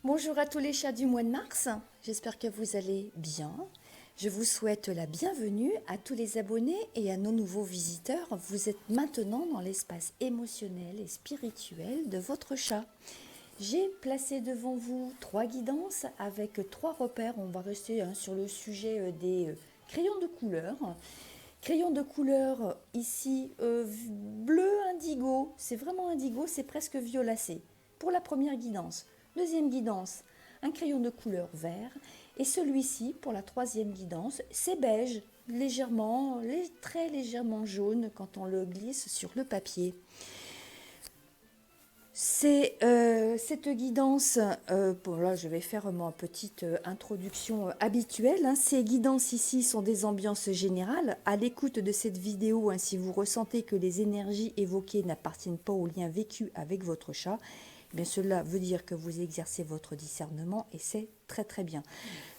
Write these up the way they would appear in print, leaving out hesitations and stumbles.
Bonjour à tous les chats du mois de mars, j'espère que vous allez bien. Je vous souhaite la bienvenue à tous les abonnés et à nos nouveaux visiteurs. Vous êtes maintenant dans l'espace émotionnel et spirituel de votre chat. J'ai placé devant vous 3 guidances avec 3 repères. On va rester sur le sujet des crayons de couleur. Crayon de couleur ici bleu indigo, c'est vraiment indigo, c'est presque violacé pour la première guidance. Deuxième guidance, un crayon de couleur vert et celui-ci pour la troisième guidance, c'est beige, légèrement, très légèrement jaune quand on le glisse sur le papier. C'est cette guidance, bon là je vais faire ma petite introduction habituelle. Ces guidances ici sont des ambiances générales. À l'écoute de cette vidéo, si vous ressentez que les énergies évoquées n'appartiennent pas au lien vécu avec votre chat, eh bien cela veut dire que vous exercez votre discernement et c'est très très bien.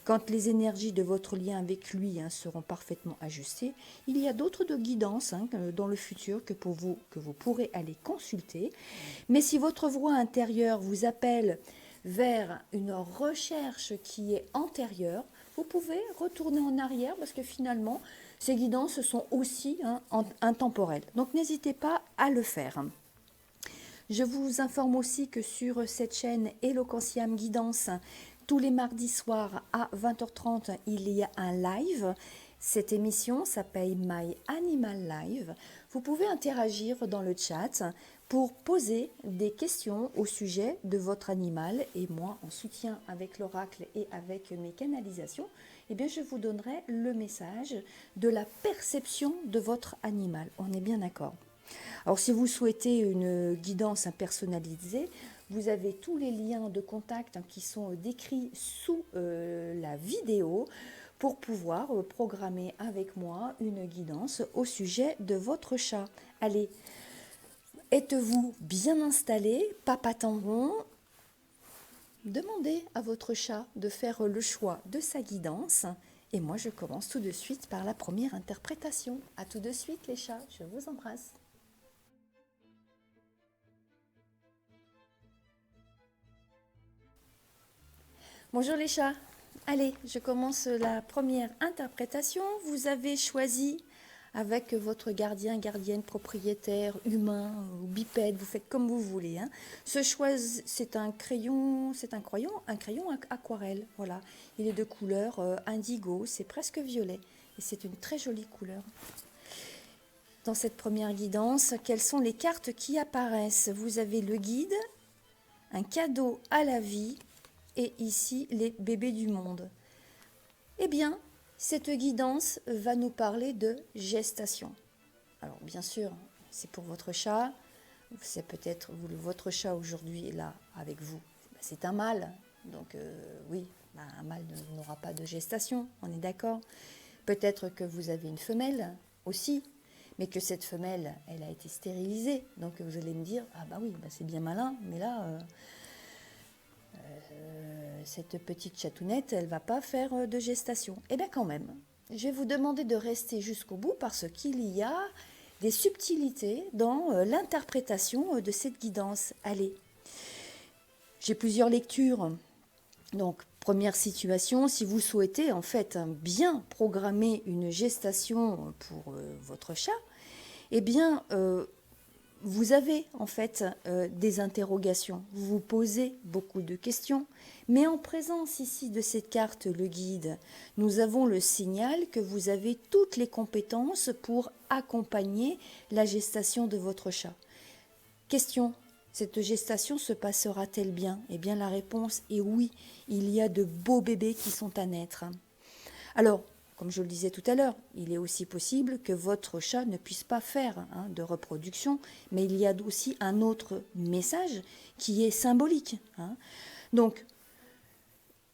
Quand les énergies de votre lien avec lui seront parfaitement ajustées, il y a d'autres guidances dans le futur que vous pourrez aller consulter. Mais si votre voix intérieure vous appelle vers une recherche qui est antérieure, vous pouvez retourner en arrière parce que finalement, ces guidances sont aussi intemporelles. Donc n'hésitez pas à le faire. Je vous informe aussi que sur cette chaîne Eloquentiam Guidance, tous les mardis soirs à 20h30, il y a un live. Cette émission s'appelle My Animal Live. Vous pouvez interagir dans le chat pour poser des questions au sujet de votre animal. Et moi, en soutien avec l'oracle et avec mes canalisations, eh bien, je vous donnerai le message de la perception de votre animal. On est bien d'accord? Alors si vous souhaitez une guidance personnalisée, vous avez tous les liens de contact qui sont décrits sous la vidéo pour pouvoir programmer avec moi une guidance au sujet de votre chat. Allez, êtes-vous bien installé, papaton rond? Demandez à votre chat de faire le choix de sa guidance. Et moi, je commence tout de suite par la première interprétation. À tout de suite les chats, je vous embrasse. Bonjour les chats. Allez, je commence la première interprétation. Vous avez choisi avec votre gardien, gardienne, propriétaire, humain ou bipède, vous faites comme vous voulez. Ce choix, c'est un crayon, un crayon aquarelle. Voilà, il est de couleur indigo, c'est presque violet et c'est une très jolie couleur. Dans cette première guidance, quelles sont les cartes qui apparaissent? Vous avez le guide, un cadeau à la vie, et ici les bébés du monde. Eh bien, cette guidance va nous parler de gestation. Alors bien sûr, c'est pour votre chat, c'est peut-être votre chat aujourd'hui est là avec vous. C'est un mâle, donc oui, un mâle n'aura pas de gestation, on est d'accord. Peut-être que vous avez une femelle aussi, mais que cette femelle, elle a été stérilisée. Donc vous allez me dire, ah bah oui, c'est bien malin, mais là... cette petite chatounette, elle ne va pas faire de gestation. Eh bien quand même, je vais vous demander de rester jusqu'au bout parce qu'il y a des subtilités dans l'interprétation de cette guidance. Allez, j'ai plusieurs lectures. Donc, première situation, si vous souhaitez en fait bien programmer une gestation pour votre chat, eh bien... vous avez en fait des interrogations, vous vous posez beaucoup de questions, mais en présence ici de cette carte, le guide, nous avons le signal que vous avez toutes les compétences pour accompagner la gestation de votre chat. Question, cette gestation se passera-t-elle bien? Eh bien la réponse est oui, il y a de beaux bébés qui sont à naître. Alors, comme je le disais tout à l'heure, il est aussi possible que votre chat ne puisse pas faire de reproduction, mais il y a aussi un autre message qui est symbolique. Donc,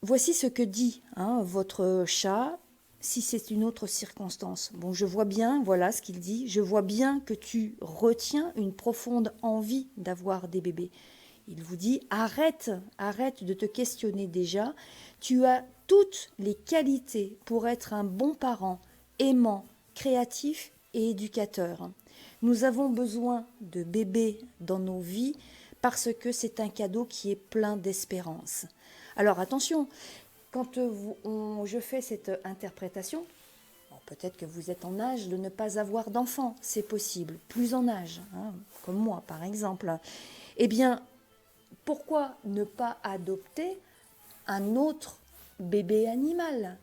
voici ce que dit votre chat si c'est une autre circonstance. Bon, je vois bien, voilà ce qu'il dit, je vois bien que tu retiens une profonde envie d'avoir des bébés. Il vous dit, arrête de te questionner déjà, tu as toutes les qualités pour être un bon parent, aimant, créatif et éducateur. Nous avons besoin de bébés dans nos vies parce que c'est un cadeau qui est plein d'espérance. Alors attention, quand je fais cette interprétation, bon, peut-être que vous êtes en âge de ne pas avoir d'enfant, c'est possible, plus en âge, hein, comme moi par exemple. Eh bien, pourquoi ne pas adopter un autre bébé animal?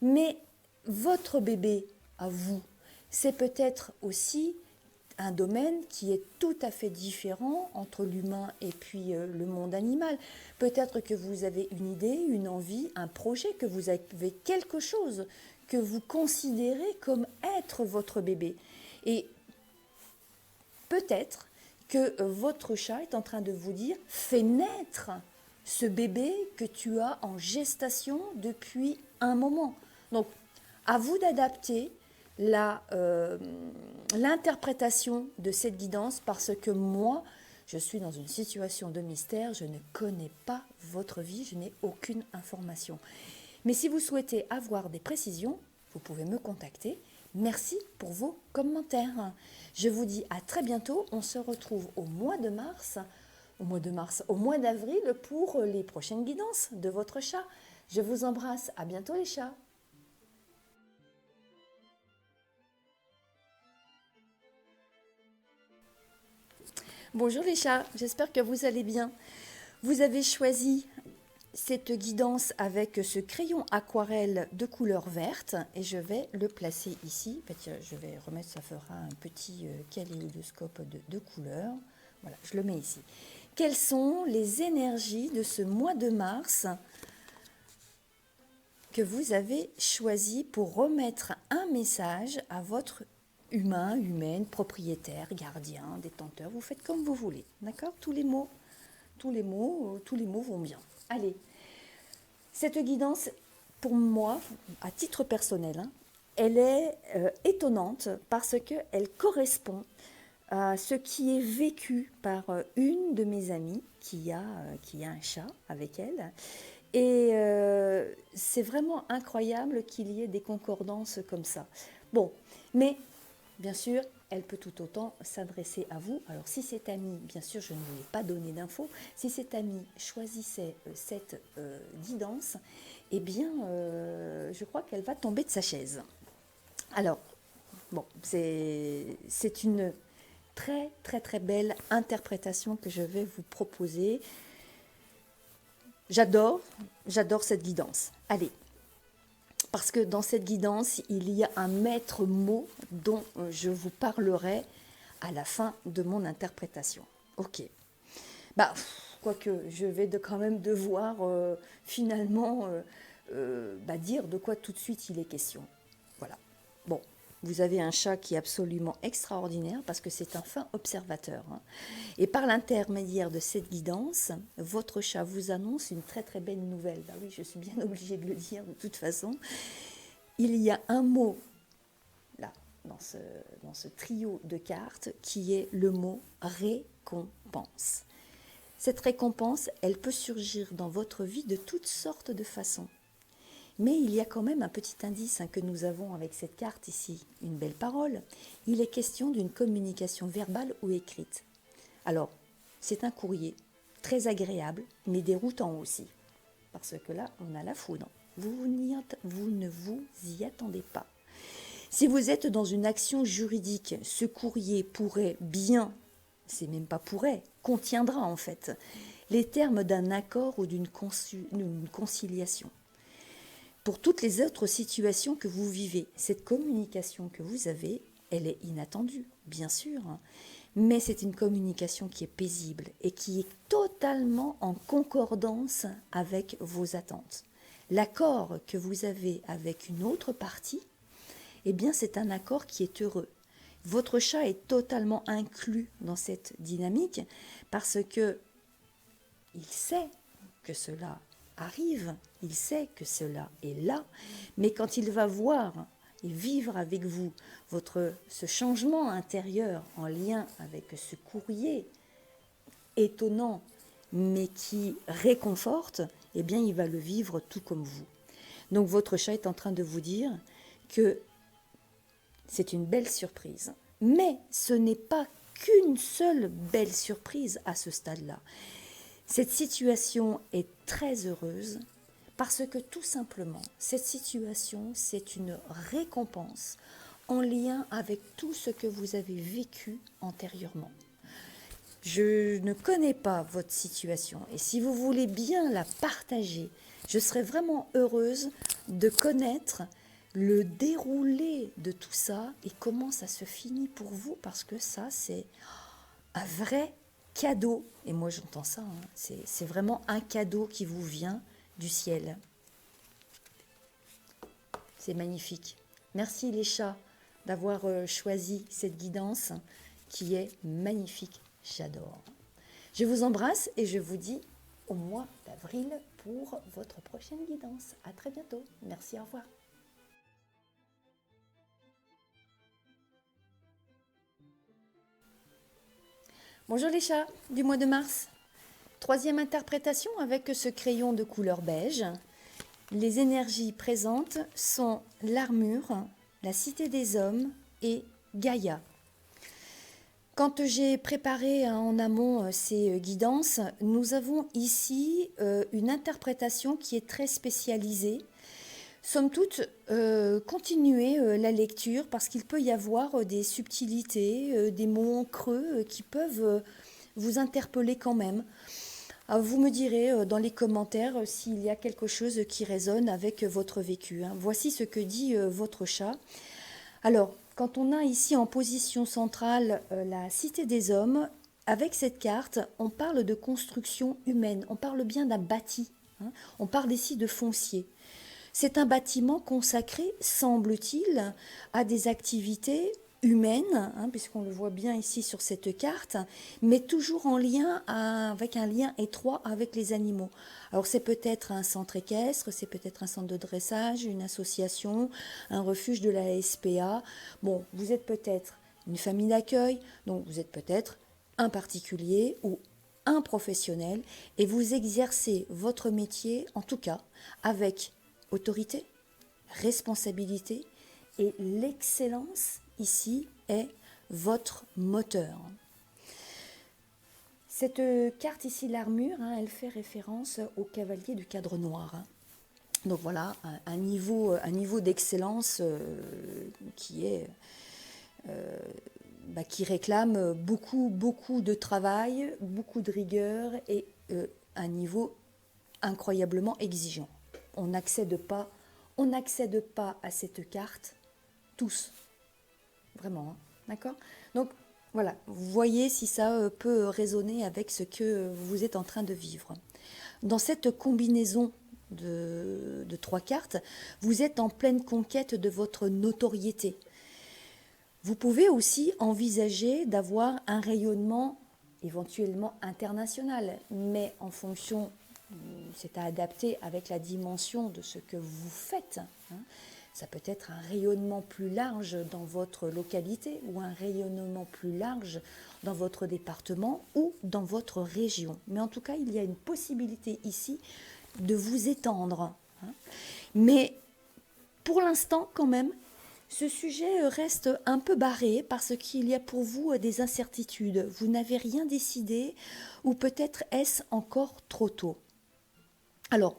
Mais votre bébé, à vous, c'est peut-être aussi un domaine qui est tout à fait différent entre l'humain et puis le monde animal. Peut-être que vous avez une idée, une envie, un projet, que vous avez quelque chose que vous considérez comme être votre bébé. Et peut-être que votre chat est en train de vous dire, fais naître ce bébé que tu as en gestation depuis un moment. Donc, à vous d'adapter l'interprétation de cette guidance, parce que moi, je suis dans une situation de mystère, je ne connais pas votre vie, je n'ai aucune information. Mais si vous souhaitez avoir des précisions, vous pouvez me contacter. Merci pour vos commentaires. Je vous dis à très bientôt. On se retrouve au mois d'avril pour les prochaines guidances de votre chat. Je vous embrasse. À bientôt les chats. Bonjour les chats, j'espère que vous allez bien. Vous avez choisi cette guidance avec ce crayon aquarelle de couleur verte et je vais le placer ici. En fait, je vais remettre, ça fera un petit kaléidoscope de couleurs. Voilà, je le mets ici. Quelles sont les énergies de ce mois de mars que vous avez choisi pour remettre un message à votre humain, humaine, propriétaire, gardien, détenteur, vous faites comme vous voulez, d'accord? Tous les mots vont bien. Allez, cette guidance, pour moi, à titre personnel, hein, elle est étonnante parce qu'elle correspond à ce qui est vécu par une de mes amies qui a un chat avec elle. Et c'est vraiment incroyable qu'il y ait des concordances comme ça. Bon, mais bien sûr, elle peut tout autant s'adresser à vous. Alors si cette amie, bien sûr, je ne vous ai pas donné d'infos, si cette amie choisissait cette guidance, eh bien, je crois qu'elle va tomber de sa chaise. Alors, bon, c'est une très très très belle interprétation que je vais vous proposer. J'adore cette guidance. Allez, parce que dans cette guidance, il y a un maître mot dont je vous parlerai à la fin de mon interprétation. Ok. Bah, quoique, je vais quand même devoir finalement dire de quoi tout de suite il est question. Voilà. Bon, vous avez un chat qui est absolument extraordinaire parce que c'est un fin observateur. Hein. Et par l'intermédiaire de cette guidance, votre chat vous annonce une très très belle nouvelle. Bah oui, je suis bien obligée de le dire de toute façon. Il y a un mot là, dans ce trio de cartes, qui est le mot récompense. Cette récompense, elle peut surgir dans votre vie de toutes sortes de façons. Mais il y a quand même un petit indice que nous avons avec cette carte ici, une belle parole. Il est question d'une communication verbale ou écrite. Alors, c'est un courrier très agréable, mais déroutant aussi. Parce que là, on a la foudre. Vous ne vous y attendez pas. Si vous êtes dans une action juridique, ce courrier pourrait bien, c'est même pas pourrait, contiendra en fait, les termes d'un accord ou d'une conciliation. Pour toutes les autres situations que vous vivez, cette communication que vous avez, elle est inattendue, bien sûr, mais c'est une communication qui est paisible et qui est totalement en concordance avec vos attentes. L'accord que vous avez avec une autre partie, eh bien c'est un accord qui est heureux. Votre chat est totalement inclus dans cette dynamique parce que il sait que cela arrive, il sait que cela est là, mais quand il va voir et vivre avec vous ce changement intérieur en lien avec ce courrier étonnant, mais qui réconforte, eh bien il va le vivre tout comme vous. Donc votre chat est en train de vous dire que c'est une belle surprise. Mais ce n'est pas qu'une seule belle surprise à ce stade-là. Cette situation est très heureuse parce que tout simplement, cette situation, c'est une récompense en lien avec tout ce que vous avez vécu antérieurement. Je ne connais pas votre situation et si vous voulez bien la partager, je serais vraiment heureuse de connaître le déroulé de tout ça et comment ça se finit pour vous, parce que ça, c'est un vrai cadeau. Et moi, j'entends ça, hein, c'est vraiment un cadeau qui vous vient du ciel. C'est magnifique. Merci les chats d'avoir choisi cette guidance qui est magnifique. J'adore. Je vous embrasse et je vous dis au mois d'avril pour votre prochaine guidance. À très bientôt. Merci, au revoir. Bonjour les chats du mois de mars. Troisième interprétation avec ce crayon de couleur beige. Les énergies présentes sont l'armure, la cité des hommes et Gaïa. Quand j'ai préparé en amont ces guidances, nous avons ici une interprétation qui est très spécialisée. Somme toute, continuez la lecture parce qu'il peut y avoir des subtilités, des mots en creux qui peuvent vous interpeller quand même. Alors, vous me direz dans les commentaires s'il y a quelque chose qui résonne avec votre vécu. Voici ce que dit votre chat. Alors, quand on a ici en position centrale la cité des hommes, avec cette carte, on parle de construction humaine, on parle bien d'un bâti, on parle ici de foncier. C'est un bâtiment consacré, semble-t-il, à des activités humaines, puisqu'on le voit bien ici sur cette carte, mais toujours en lien avec un lien étroit avec les animaux. Alors c'est peut-être un centre équestre, c'est peut-être un centre de dressage, une association, un refuge de la SPA. Bon, vous êtes peut-être une famille d'accueil, donc vous êtes peut-être un particulier ou un professionnel, et vous exercez votre métier, en tout cas, avec autorité, responsabilité, et l'excellence ici est votre moteur. Cette carte ici, l'armure, elle fait référence au cavalier du cadre noir. Donc voilà, un niveau d'excellence qui réclame beaucoup de travail, beaucoup de rigueur et un niveau incroyablement exigeant. On n'accède pas à cette carte tous, vraiment, d'accord? Donc voilà, vous voyez si ça peut résonner avec ce que vous êtes en train de vivre. Dans cette combinaison de 3 cartes, vous êtes en pleine conquête de votre notoriété. Vous pouvez aussi envisager d'avoir un rayonnement éventuellement international, mais en fonction, c'est à adapter avec la dimension de ce que vous faites. Ça peut être un rayonnement plus large dans votre localité ou un rayonnement plus large dans votre département ou dans votre région. Mais en tout cas, il y a une possibilité ici de vous étendre. Mais pour l'instant, quand même, ce sujet reste un peu barré parce qu'il y a pour vous des incertitudes. Vous n'avez rien décidé ou peut-être est-ce encore trop tôt. Alors,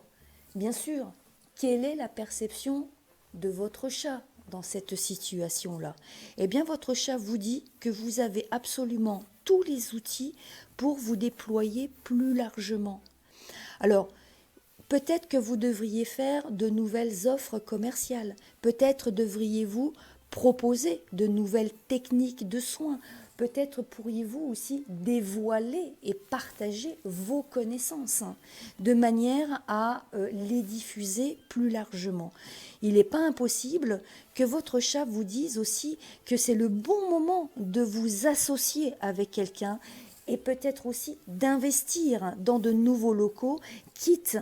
bien sûr, quelle est la perception de votre chat dans cette situation-là? Eh bien, votre chat vous dit que vous avez absolument tous les outils pour vous déployer plus largement. Alors, peut-être que vous devriez faire de nouvelles offres commerciales. Peut-être devriez-vous proposer de nouvelles techniques de soins. Peut-être pourriez-vous aussi dévoiler et partager vos connaissances de manière à les diffuser plus largement. Il n'est pas impossible que votre chat vous dise aussi que c'est le bon moment de vous associer avec quelqu'un et peut-être aussi d'investir dans de nouveaux locaux, quitte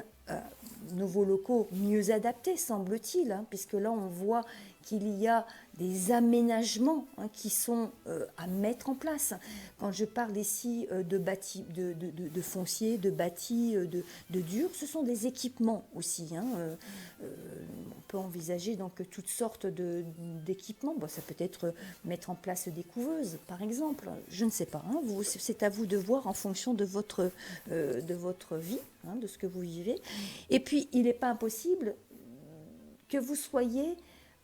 nouveaux locaux mieux adaptés, semble-t-il, puisque là on voit qu'il y a des aménagements qui sont à mettre en place. Quand je parle ici de foncier, de bâti, de dur, ce sont des équipements aussi, peut envisager donc toutes sortes d'équipements. Bon, ça peut être mettre en place des couveuses, par exemple. Je ne sais pas. Hein, c'est à vous de voir en fonction de votre vie, hein, de ce que vous vivez. Et puis, il n'est pas impossible que vous soyez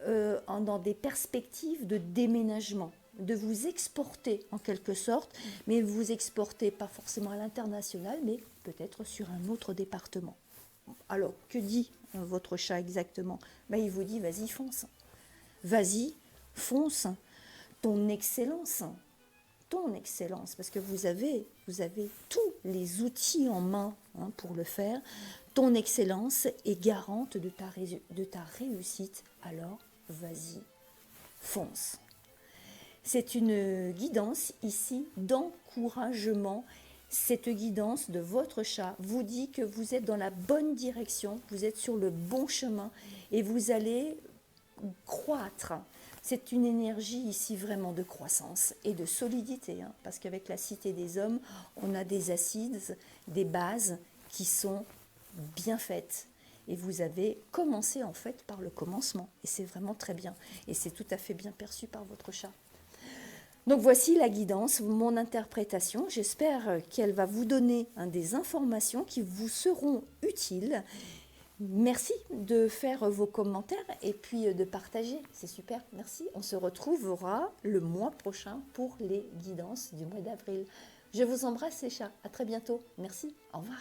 dans des perspectives de déménagement, de vous exporter en quelque sorte, mais vous exporter pas forcément à l'international, mais peut-être sur un autre département. Alors, que dit votre chat exactement? Ben, il vous dit, vas-y, fonce. Vas-y, fonce. Ton excellence, parce que vous avez tous les outils en main, hein, pour le faire. Ton excellence est garante de ta réussite. Alors, vas-y, fonce. C'est une guidance ici d'encouragement. Cette guidance de votre chat vous dit que vous êtes dans la bonne direction, vous êtes sur le bon chemin et vous allez croître. C'est une énergie ici vraiment de croissance et de solidité, hein, parce qu'avec la Cité des Hommes, on a des assises, des bases qui sont bien faites. Et vous avez commencé en fait par le commencement. Et c'est vraiment très bien. Et c'est tout à fait bien perçu par votre chat. Donc voici la guidance, mon interprétation. J'espère qu'elle va vous donner, hein, des informations qui vous seront utiles. Merci de faire vos commentaires et puis de partager. C'est super, merci. On se retrouvera le mois prochain pour les guidances du mois d'avril. Je vous embrasse les chats. À très bientôt. Merci. Au revoir.